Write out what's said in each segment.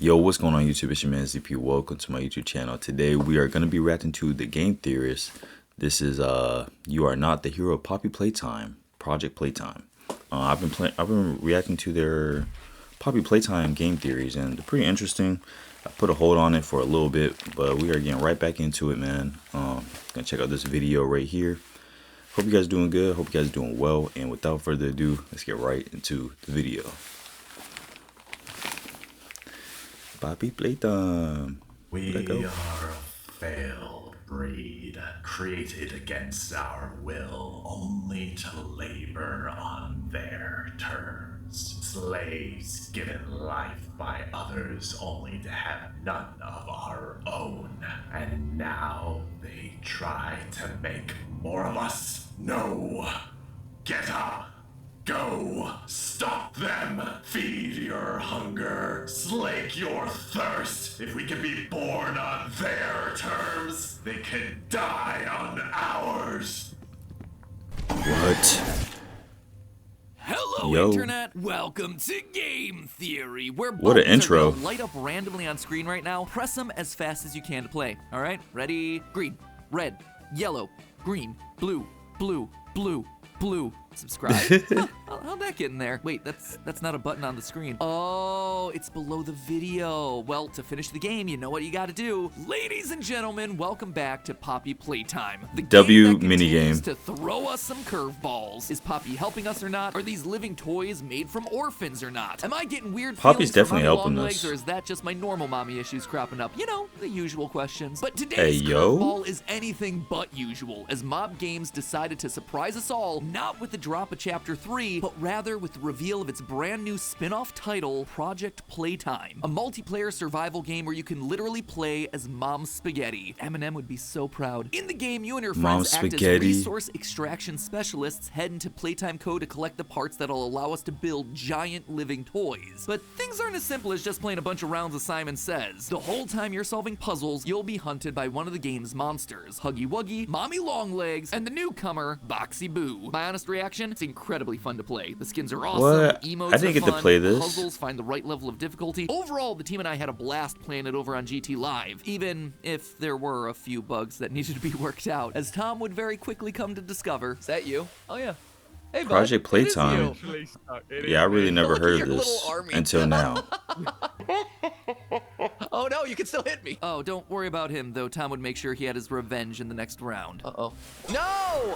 Yo, what's going on YouTube? It's your man ZP. Welcome to my YouTube channel. Today we are going to be reacting to the Game Theorists. This is You Are Not the Hero, Poppy Playtime, Project Playtime. I've been reacting to their Poppy Playtime game theories, and they're pretty interesting. I put a hold on it for a little bit, but we are getting right back into it, man. Gonna check out this video right here. Hope you guys doing good. Hope you guys doing well. And without further ado, let's get right into the video. Poppy Playtime. We are a failed breed, created against our will, only to labor on their terms. Slaves given life by others, only to have none of our own. And now they try to make more of us? No! Get up! Go! Stop them! Feed your hunger! Slake your thirst! If we can be born on their terms, they can die on ours! What? Hello, Yo. Internet! Welcome to Game Theory, where What an buttons intro. are gonna light up randomly on screen right now. Press them as fast as you can to play. All right, ready? Green, red, yellow, green, blue, blue, blue, blue. Subscribe? Huh, how'd that get in there? Wait, that's not a button on the screen. Oh, it's below the video. Well, to finish the game, you know what you gotta do. Ladies and gentlemen, welcome back to Poppy Playtime. The W game that continues minigame. to throw us some curveballs. Is Poppy helping us or not? Are these living toys made from orphans or not? Am I getting weird Poppy's feelings definitely from mommy helping long us. legs, or is that just my normal mommy issues cropping up? You know, the usual questions. But Hey, today's yo. curveball is anything but usual, as Mob Games decided to surprise us all, not with the drop of Chapter 3, but rather with the reveal of its brand new spin-off title, Project Playtime, a multiplayer survival game where you can literally play as Mom Spaghetti. Eminem would be so proud. In the game, you and your Mom friends act as Spaghetti. resource extraction specialists, head into Playtime Co. to collect the parts that'll allow us to build giant living toys. But things aren't as simple as just playing a bunch of rounds of Simon Says. The whole time you're solving puzzles, you'll be hunted by one of the game's monsters, Huggy Wuggy, Mommy Longlegs, and the newcomer, Boxy Boo. My honest reaction? It's incredibly fun to play. The skins are awesome, What? the emotes I didn't are get to fun, play this. puzzles find the right level of difficulty. Overall, the team and I had a blast playing it over on GT Live, even if there were a few bugs that needed to be worked out, as Tom would very quickly come to discover. Is that you? Oh yeah. Hey, bud. Project It is Playtime. you. Yeah, I really never Look at heard your of this little army. until now. Oh no, you can still hit me. Oh, don't worry about him, though. Tom would make sure he had his revenge in the next round. Uh-oh. No!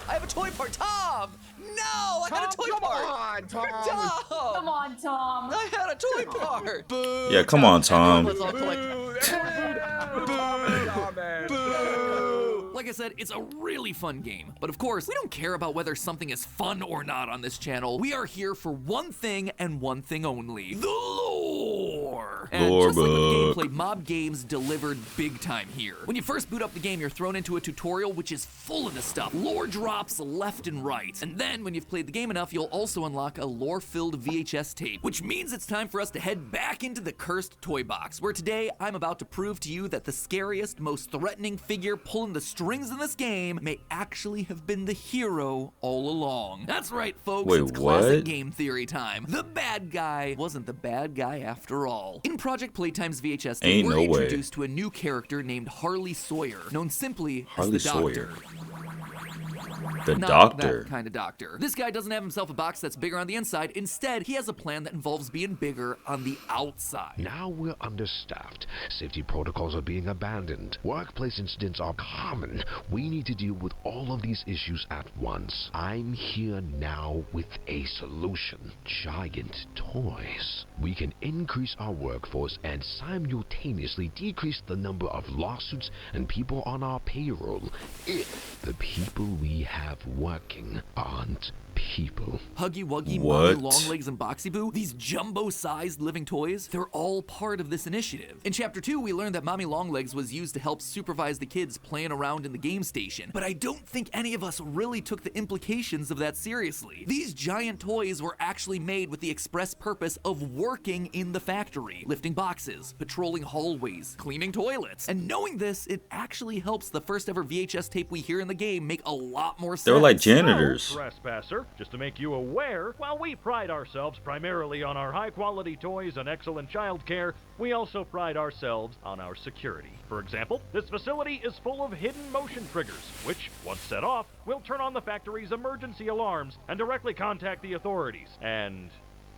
I have a toy part! Tom! No! I had a toy part! Come on, Tom. Tom! Come on, Tom. I had a toy part! Boo! Yeah, come on, Tom. Let's all collect- Boo! Like I said, it's a really fun game. But of course, we don't care about whether something is fun or not on this channel. We are here for one thing and one thing only. The lore! And Lore just like with book. the gameplay, Mob Games delivered big time here. When you first boot up the game, you're thrown into a tutorial which is full of this stuff. Lore drops left and right. And then, when you've played the game enough, you'll also unlock a lore-filled VHS tape, which means it's time for us to head back into the cursed toy box, where today I'm about to prove to you that the scariest, most threatening figure pulling the strings in this game may actually have been the hero all along. That's right, folks. Wait, it's classic what? game theory time. The bad guy wasn't the bad guy after all. In Project Playtime's VHS tape, Ain't we're no way. introduced to a new character named Harley Sawyer, known simply Harley as the Doctor. Sawyer. The Not Doctor. that kind of doctor. This guy doesn't have himself a box that's bigger on the inside. Instead, he has a plan that involves being bigger on the outside. Now we're understaffed. Safety protocols are being abandoned. Workplace incidents are common. We need to deal with all of these issues at once. I'm here now with a solution. Giant toys. We can increase our workforce and simultaneously decrease the number of lawsuits and people on our payroll if the people we have working aren't people. Huggy Wuggy, What? Mommy Longlegs, and Boxy Boo, these jumbo-sized living toys, they're all part of this initiative. In Chapter 2, we learned that Mommy Longlegs was used to help supervise the kids playing around in the game station, but I don't think any of us really took the implications of that seriously. These giant toys were actually made with the express purpose of working in the factory, lifting boxes, patrolling hallways, cleaning toilets. And knowing this, it actually helps the first ever VHS tape we hear in the game make a lot more sense. They were like janitors. Trespasser, Just to make you aware, while we pride ourselves primarily on our high-quality toys and excellent child care, we also pride ourselves on our security. For example, this facility is full of hidden motion triggers, which, once set off, will turn on the factory's emergency alarms and directly contact the authorities. And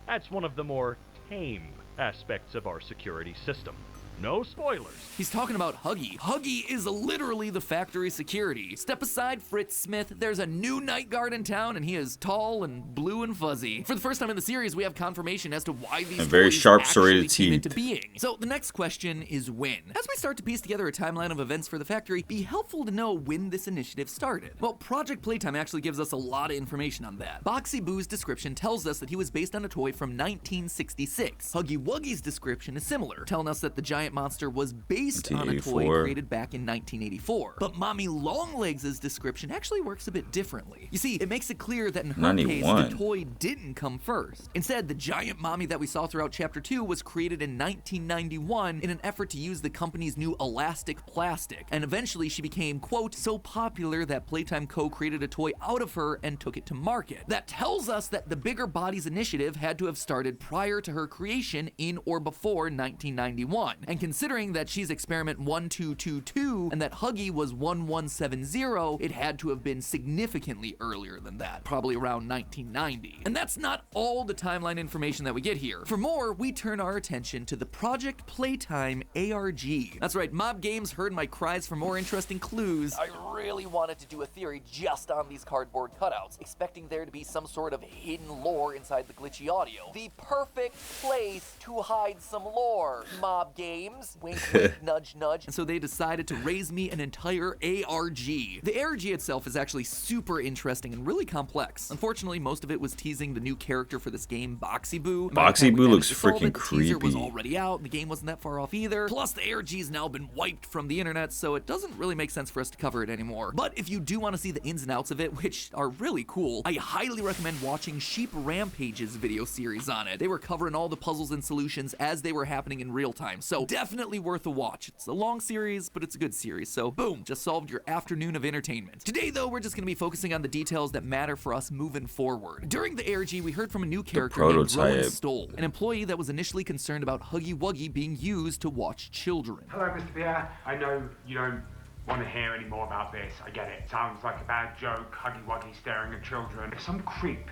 that's one of the more tame aspects of our security system. No spoilers. He's talking about Huggy. Huggy is literally the factory security. Step aside, Fritz Smith. There's a new night guard in town, and he is tall and blue and fuzzy. For the first time in the series, we have confirmation as to why these very toys sharp, actually serrated came teeth. into being. So the next question is when. As we start to piece together a timeline of events for the factory, be helpful to know when this initiative started. Well, Project Playtime actually gives us a lot of information on that. Boxy Boo's description tells us that he was based on a toy from 1966. Huggy Wuggy's description is similar, telling us that the giant monster was based on a toy 1984. created back in 1984. But Mommy Longlegs' description actually works a bit differently. You see, it makes it clear that in her case, 91. the toy didn't come first. Instead, the giant mommy that we saw throughout Chapter 2 was created in 1991 in an effort to use the company's new elastic plastic. And eventually she became, quote, so popular that Playtime Co. created a toy out of her and took it to market. That tells us that the Bigger Bodies initiative had to have started prior to her creation in or before 1991. And considering that she's experiment 1222 and that Huggy was 1170, it had to have been significantly earlier than that, probably around 1990. And that's not all the timeline information that we get here. For more, we turn our attention to the Project Playtime ARG. That's right, Mob Games heard my cries for more interesting clues. I really wanted to do a theory just on these cardboard cutouts, expecting there to be some sort of hidden lore inside the glitchy audio. The perfect place to hide some lore, Mob Games. Wink, wink, nudge, nudge. And so they decided to raise me an entire ARG. The ARG itself is actually super interesting and really complex. Unfortunately, most of it was teasing the new character for this game, Boxy Boo. Boxy Boo looks The freaking teaser was creepy. already out, and the game wasn't that far off either. Plus, the ARG's now been wiped from the internet, so it doesn't really make sense for us to cover it anymore. But if you do want to see the ins and outs of it, which are really cool, I highly recommend watching Sheep Rampage's video series on it. They were covering all the puzzles and solutions as they were happening in real time, so definitely worth a watch. It's a long series, but it's a good series, so boom, just solved your afternoon of entertainment. Today, though, we're just going to be focusing on the details that matter for us moving forward. During the ARG, we heard from a new character named Rowan prototype. Stoll, an employee that was initially concerned about Huggy Wuggy being used to watch children. Hello, Mr. Pierre. I know you don't want to hear any more about this. I get it. Sounds like a bad joke, Huggy Wuggy staring at children. If some creep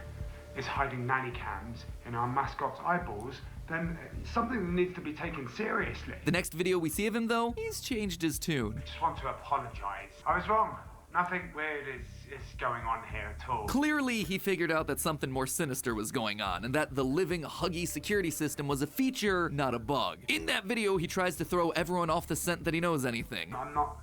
is hiding nanny cams in our mascot's eyeballs, then it's something that needs to be taken seriously. The next video we see of him, though, he's changed his tune. I just want to apologize. I was wrong. Nothing weird is going on here at all. Clearly, he figured out that something more sinister was going on, and that the living Huggy security system was a feature, not a bug. In that video, he tries to throw everyone off the scent that he knows anything. I'm not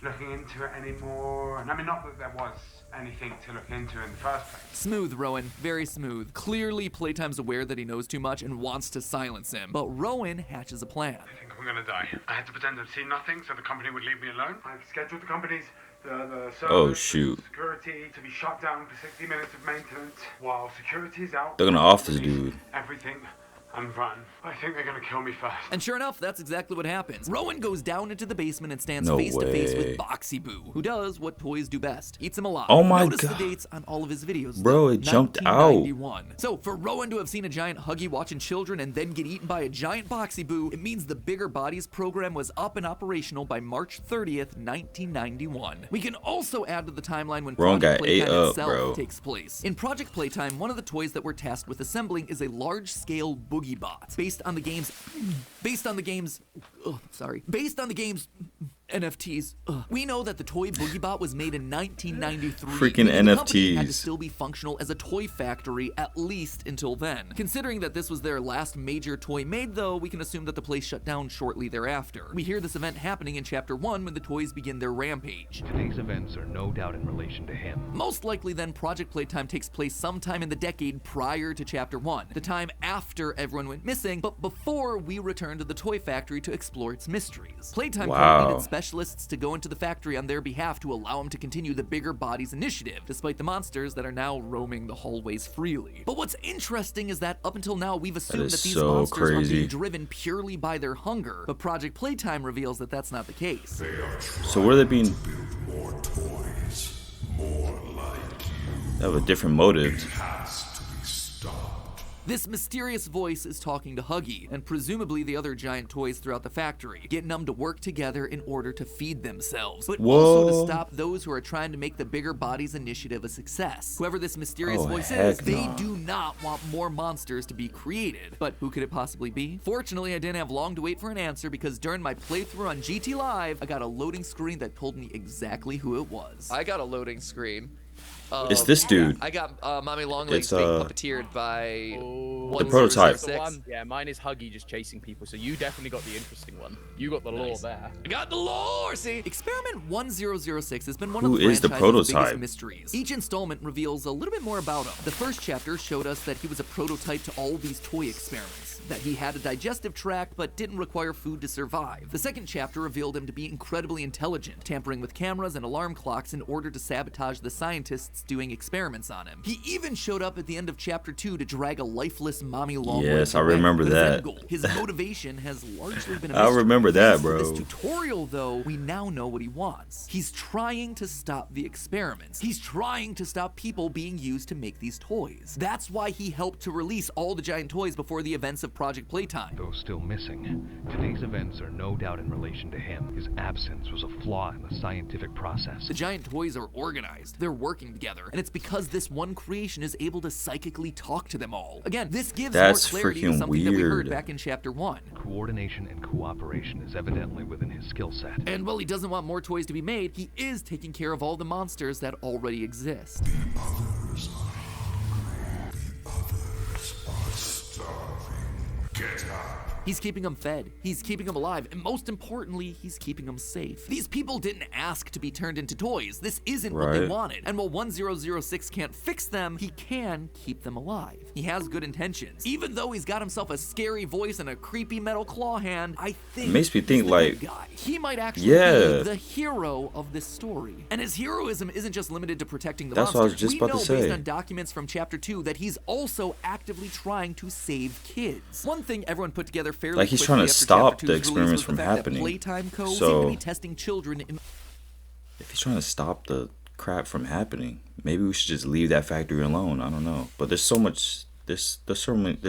looking into it anymore. And I mean, not that there was anything to look into in the first place. Smooth, Rowan. Very smooth. Clearly, Playtime's aware that he knows too much and wants to silence him. But Rowan hatches a plan. I think I'm gonna die. I had to pretend I'd seen nothing so the company would leave me alone. I've scheduled the company's the servers, Oh, shoot. security to be shut down for 60 minutes of maintenance while security is out. They're gonna off this dude. Everything and run. I think they're gonna kill me first. And sure enough, that's exactly what happens. Rowan goes down into the basement and stands No face to face way. with Boxy Boo, who does what toys do best: eats him alive. Oh my Notice God. the dates on all of his videos. Bro, though. it jumped out. 1991. So for Rowan to have seen a giant Huggy watching children and then get eaten by a giant Boxy Boo, it means the Bigger Bodies program was up and operational by March 30th, 1991. We can also add to the timeline when Rowan Project got ate Playtime up, itself bro. takes place. In Project Playtime, one of the toys that we're tasked with assembling is a large-scale boogie bot based on the game's NFTs. We know that the toy Boogie Bot was made in 1993. Freaking meaning the company had to NFTs. still be functional as a toy factory at least until then. Considering that this was their last major toy made, though, we can assume that the place shut down shortly thereafter. We hear this event happening in Chapter 1 when the toys begin their rampage. Today's events are no doubt in relation to him. Most likely then, Project Playtime takes place sometime in the decade prior to Chapter 1, the time after everyone went missing, but before we return to the toy factory to explore its mysteries. Playtime Wow. needed specialists to go into the factory on their behalf to allow them to continue the Bigger Bodies initiative, despite the monsters that are now roaming the hallways freely. But what's interesting is that up until now, we've assumed is that these so monsters are crazy. being driven purely by their hunger, but Project Playtime reveals that that's not the case. So what are they being? More toys, more like you. They have a different motive. has to be stopped. This mysterious voice is talking to Huggy, and presumably the other giant toys throughout the factory, getting them to work together in order to feed themselves, but also Whoa. to stop those who are trying to make the Bigger Bodies initiative a success. Whoever this mysterious Oh, voice heck is, they no. do not want more monsters to be created. But who could it possibly be? Fortunately, I didn't have long to wait for an answer because during my playthrough on GT Live, I got a loading screen that told me exactly who it was. I got a loading screen. It's this dude. I got Mommy Longlegs It's, being puppeteered by The prototype. 1006. The one, yeah, mine is Huggy just chasing people, so you definitely got the interesting one. You got the lore there. I got the lore, see? Experiment 1006 has been one Who of the is the franchise's prototype? biggest mysteries. Each installment reveals a little bit more about him. The first chapter showed us that he was a prototype to all these toy experiments, that he had a digestive tract but didn't require food to survive. The second chapter revealed him to be incredibly intelligent, tampering with cameras and alarm clocks in order to sabotage the scientists doing experiments on him. He even showed up at the end of chapter 2 to drag a lifeless Mommy Longlegs Yes, I away remember with his that. end goal. His motivation has largely been a I mystery. remember that, Thanks to bro. This tutorial, though, we now know what he wants. He's trying to stop the experiments. He's trying to stop people being used to make these toys. That's why he helped to release all the giant toys before the events of Project Playtime. Though still missing, today's events are no doubt in relation to him. His absence was a flaw in the scientific process. The giant toys are organized, they're working together, and it's because this one creation is able to psychically talk to them all. Again, this gives That's more clarity to freaking something that we heard weird. back in chapter 1. Coordination and cooperation is evidently within his skill set. And while he doesn't want more toys to be made, he is taking care of all the monsters that already exist. Others are hungry. The others are starving. Get up. He's keeping them fed, he's keeping them alive, and most importantly, he's keeping them safe. These people didn't ask to be turned into toys. This isn't what they Right. wanted. And while 1006 can't fix them, he can keep them alive. He has good intentions. Even though he's got himself a scary voice and a creepy metal claw hand, I think It makes me he's think, the like- good guy. He might actually Yeah. be the hero of this story. And his heroism isn't just limited to protecting the That's what I was monsters. just We about to know say. based on documents from chapter 2 that he's also actively trying to save kids. One thing everyone put together fairly Like, he's quickly trying to after stop chapter the 2's release experiments was the from fact that happening. Playtime Co. seemed So- to be testing children in If he's trying to stop the crap from happening, maybe we should just leave that factory alone. I don't know. But there's so much. There's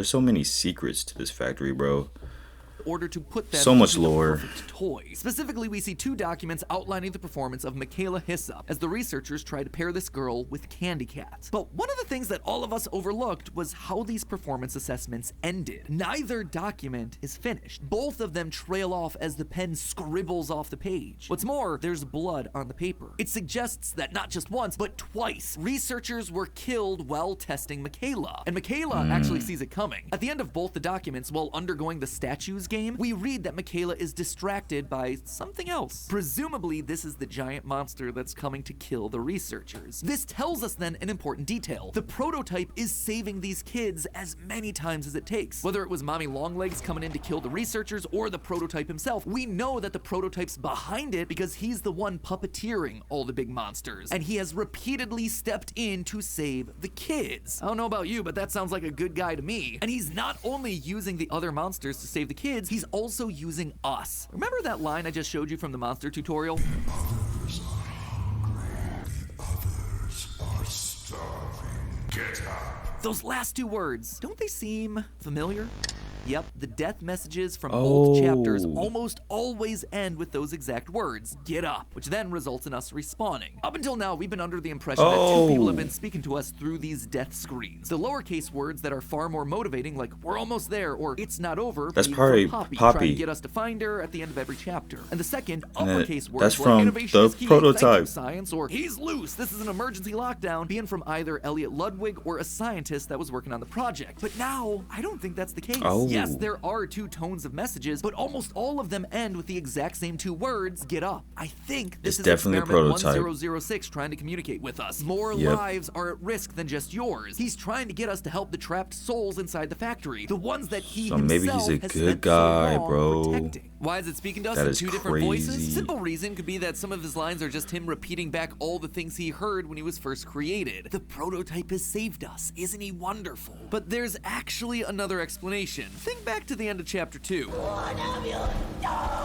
so many secrets to this factory, bro. order to put them So much into the lore. perfect toy. Specifically, we see 2 documents outlining the performance of Michaela Hyssop as the researchers try to pair this girl with Candy Cat. But one of the things that all of us overlooked was how these performance assessments ended. Neither document is finished. Both of them trail off as the pen scribbles off the page. What's more, there's blood on the paper. It suggests that not just once, but twice, researchers were killed while testing Michaela. And Michaela actually sees it coming. At the end of both the documents, while undergoing the statues game, we read that Michaela is distracted by something else. Presumably, this is the giant monster that's coming to kill the researchers. This tells us then an important detail. The prototype is saving these kids as many times as it takes. Whether it was Mommy Longlegs coming in to kill the researchers or the prototype himself, we know that the prototype's behind it because he's the one puppeteering all the big monsters, and he has repeatedly stepped in to save the kids. I don't know about you, but that sounds like a good guy to me. And he's not only using the other monsters to save the kids, he's also using us. Remember that line I just showed you from the monster tutorial? Others are hungry. The others are starving. Get up. Those last 2 words, don't they seem familiar? Yep, the death messages from Oh. both chapters almost always end with those exact words, get up, which then results in us respawning. Up until now, we've been under the impression that 2 people have been speaking to us through these death screens. The lowercase words that are far more motivating, like we're almost there or it's not over, That's be probably from Poppy, Poppy. trying to get us to find her at the end of every chapter. And the second, And uppercase words that's like from innovation the is key, thank you, prototype. science, or he's loose, this is an emergency lockdown, being from either Elliot Ludwig or a scientist that was working on the project. But now, I don't think that's the case. Oh. Yes, there are 2 tones of messages, but almost all of them end with the exact same 2 words, get up. I think this It's is definitely a experiment prototype. 1006 trying to communicate with us. More Yep. lives are at risk than just yours. He's trying to get us to help the trapped souls inside the factory, the ones that he So maybe himself he's a has good spent so guy, long bro. protecting. Why is it speaking to us That in is 2 different voices? crazy. Simple reason could be that some of his lines are just him repeating back all the things he heard when he was first created. The prototype has saved us. Isn't he wonderful? But there's actually another explanation. Think back to the end of chapter 2. What have you done?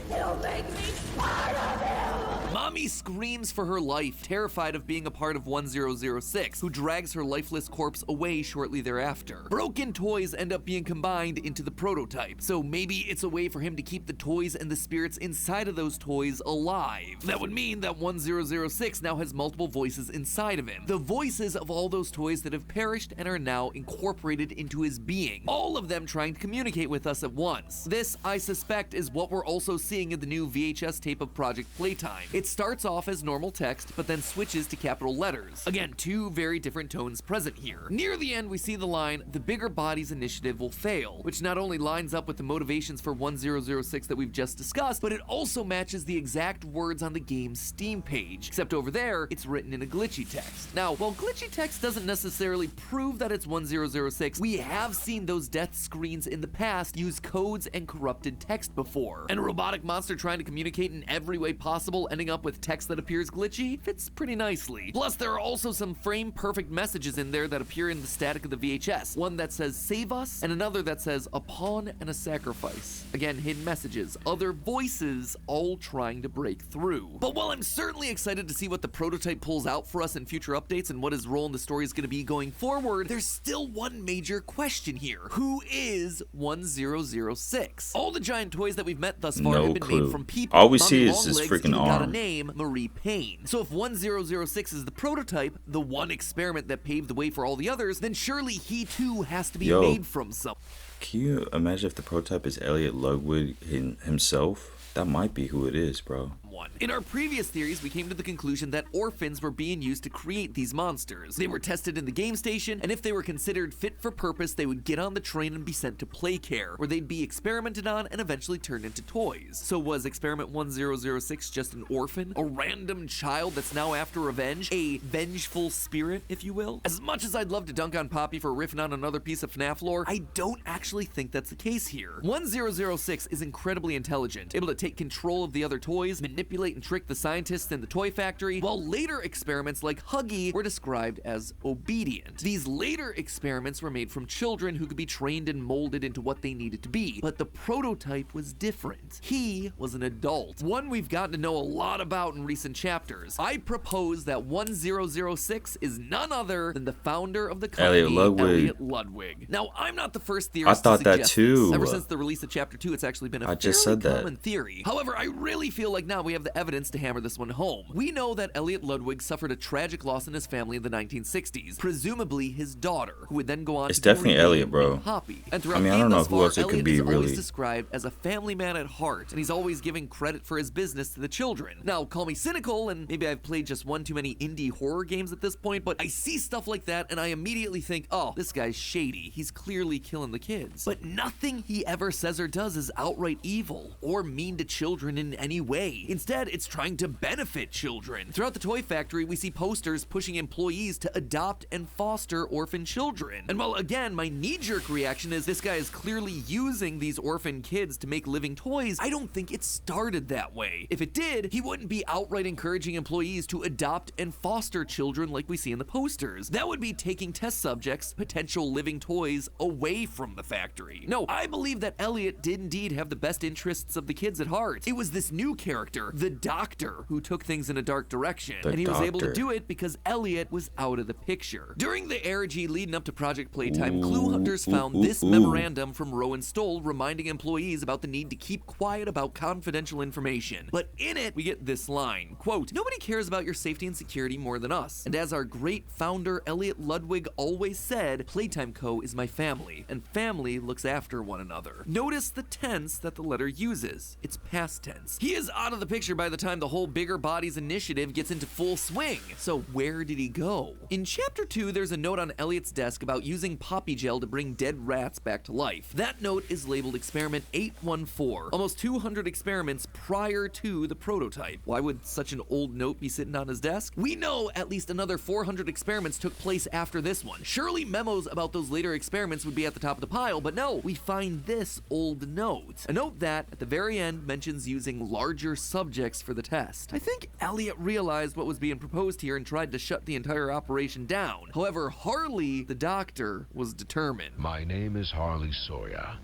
You make me part of you! Mommy Shirley screams for her life, terrified of being a part of 1006, who drags her lifeless corpse away shortly thereafter. Broken toys end up being combined into the prototype, so maybe it's a way for him to keep the toys and the spirits inside of those toys alive. That would mean that 1006 now has multiple voices inside of him. The voices of all those toys that have perished and are now incorporated into his being, all of them trying to communicate with us at once. This, I suspect, is what we're also seeing in the new VHS tape of Project Playtime. It starts off as normal text, but then switches to capital letters. Again, two very different tones present here. Near the end, we see the line, "The bigger bodies initiative will fail," which not only lines up with the motivations for 1006 that we've just discussed, but it also matches the exact words on the game's Steam page, except over there, it's written in a glitchy text. Now, while glitchy text doesn't necessarily prove that it's 1006, we have seen those death screens in the past use codes and corrupted text before. And a robotic monster trying to communicate in every way possible, ending up with text that appears glitchy, fits pretty nicely. Plus, there are also some frame-perfect messages in there that appear in the static of the VHS. One that says, "Save us," and another that says, "A pawn and a sacrifice." Again, hidden messages, other voices, all trying to break through. But while I'm certainly excited to see what the prototype pulls out for us in future updates and what his role in the story is going to be going forward, there's still one major question here. Who is 1006? All the giant toys that we've met thus far have been made from people. All we Mommy see is his Longlegs freaking even got a arm. name, Marie Payne. So if 1006 is the prototype, the one experiment that paved the way for all the others, then surely he too has to be made from some. Can you imagine if the prototype is Elliot Ludwig himself? That might be who it is, bro. In our previous theories, we came to the conclusion that orphans were being used to create these monsters. They were tested in the game station, and if they were considered fit for purpose, they would get on the train and be sent to play care, where they'd be experimented on and eventually turned into toys. So was experiment 1006 just an orphan? A random child that's now after revenge? A vengeful spirit, if you will? As much as I'd love to dunk on Poppy for riffing on another piece of FNAF lore, I don't actually think that's the case here. 1006 is incredibly intelligent, able to take control of the other toys, manipulate and trick the scientists in the toy factory, while later experiments like Huggy were described as obedient. These later experiments were made from children who could be trained and molded into what they needed to be, but the prototype was different. He was an adult, one we've gotten to know a lot about in recent chapters. I propose that 1006 is none other than the founder of the company, Elliot Ludwig. Now, I'm not the first theorist I thought to that suggest too. this. Ever since the release of Chapter 2, it's actually been a fairly common theory. However, I really feel like now we have the evidence to hammer this one home. We know that Elliot Ludwig suffered a tragic loss in his family in the 1960s, presumably his daughter, who would then go on it's to definitely Elliot, bro. Poppy. And throughout I mean, the I game don't know thus who far, else it could Elliot be, is always really. described as a family man at heart, and he's always giving credit for his business to the children. Now, call me cynical, and maybe I've played just one too many indie horror games at this point, but I see stuff like that, and I immediately think, oh, this guy's shady. He's clearly killing the kids. But nothing he ever says or does is outright evil or mean to children in any way. Instead, it's trying to benefit children. Throughout the toy factory, we see posters pushing employees to adopt and foster orphan children. And while again, my knee-jerk reaction is this guy is clearly using these orphan kids to make living toys, I don't think it started that way. If it did, he wouldn't be outright encouraging employees to adopt and foster children like we see in the posters. That would be taking test subjects, potential living toys, away from the factory. No, I believe that Elliot did indeed have the best interests of the kids at heart. It was this new character, the Doctor, who took things in a dark direction. And he was able to do it because Elliot was out of the picture. During the ARG leading up to Project Playtime, clue hunters found this memorandum from Rowan Stoll reminding employees about the need to keep quiet about confidential information. But in it, we get this line, quote, "Nobody cares about your safety and security more than us. And as our great founder Elliot Ludwig always said, Playtime Co. is my family, and family looks after one another." Notice the tense that the letter uses. It's past tense. He is out of the picture by the time the whole Bigger Bodies initiative gets into full swing. So where did he go? In Chapter 2, there's a note on Elliot's desk about using poppy gel to bring dead rats back to life. That note is labeled Experiment 814, almost 200 experiments prior to the prototype. Why would such an old note be sitting on his desk? We know at least another 400 experiments took place after this one. Surely memos about those later experiments would be at the top of the pile, but no, we find this old note. A note that, at the very end, mentions using larger subjects for the test. I think Elliot realized what was being proposed here and tried to shut the entire operation down. However, Harley, the Doctor, was determined. My name is Harley Sawyer.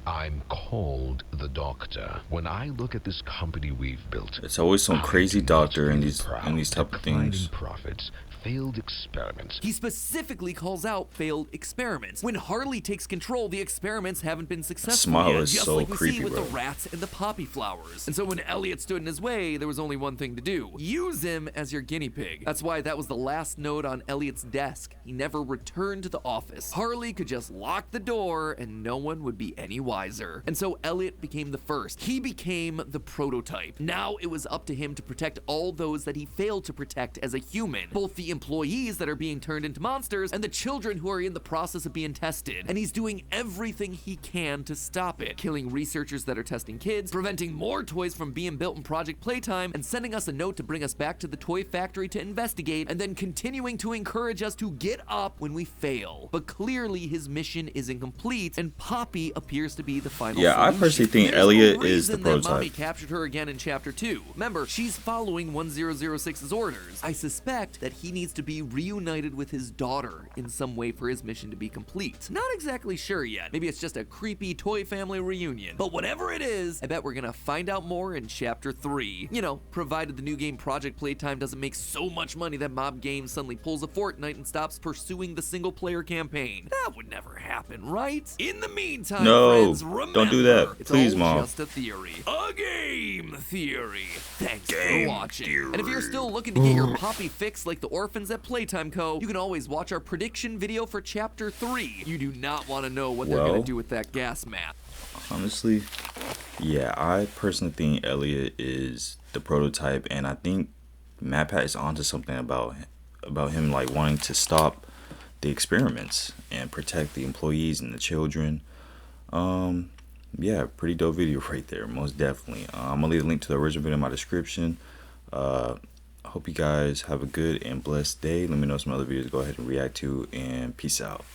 I'm called the Doctor. When I look at this company we've built, It's always some I crazy do not doctor in feel these proud. type of things. Declining profits, failed experiments. He specifically calls out failed experiments. When Harley takes control, the experiments haven't been successful Smile yet, is just so like we see creepy, with bro. the rats and the poppy flowers. And so when Elliot stood in his way, there was only one thing to do. Use him as your guinea pig. That's why that was the last note on Elliot's desk. He never returned to the office. Harley could just lock the door and no one would be any wiser. And so Elliot became the first. He became the prototype. Now it was up to him to protect all those that he failed to protect as a human. Both the employees that are being turned into monsters and the children who are in the process of being tested. And he's doing everything he can to stop it. Killing researchers that are testing kids, preventing more toys from being built in Project Playtime, and sending us a note to bring us back to the toy factory to investigate, and then continuing to encourage us to get up when we fail. But clearly his mission is incomplete, and Poppy appears to be the final Yeah, I solution. personally think There's Elliot no is the reason that Mommy prototype. captured her again in Chapter 2. Remember, she's following 1006's orders. I suspect that he needs to be reunited with his daughter in some way for his mission to be complete. Not exactly sure yet. Maybe it's just a creepy toy family reunion. But whatever it is, I bet we're gonna find out more in Chapter 3. You know, provided the new game Project Playtime doesn't make so much money that Mob Games suddenly pulls a Fortnite and stops pursuing the single-player campaign. That would never happen, right? In the meantime, No, friends, remember, don't do that. it's Please, all Mom. just a theory. A game theory. Thanks for watching. And if you're still looking to get your Poppy fix like the orphans at Playtime Co., you can always watch our prediction video for Chapter 3. You do not want to know what they're Well, going to do with that gas mask. Honestly, yeah, I personally think Elliot is the prototype, and I think MatPat is onto something about him like wanting to stop the experiments and protect the employees and the children. Yeah, pretty dope video right there, most definitely. I'm gonna leave a link to the original video in my description. I hope you guys have a good and blessed day. Let me know some other videos to go ahead and react to, and peace out.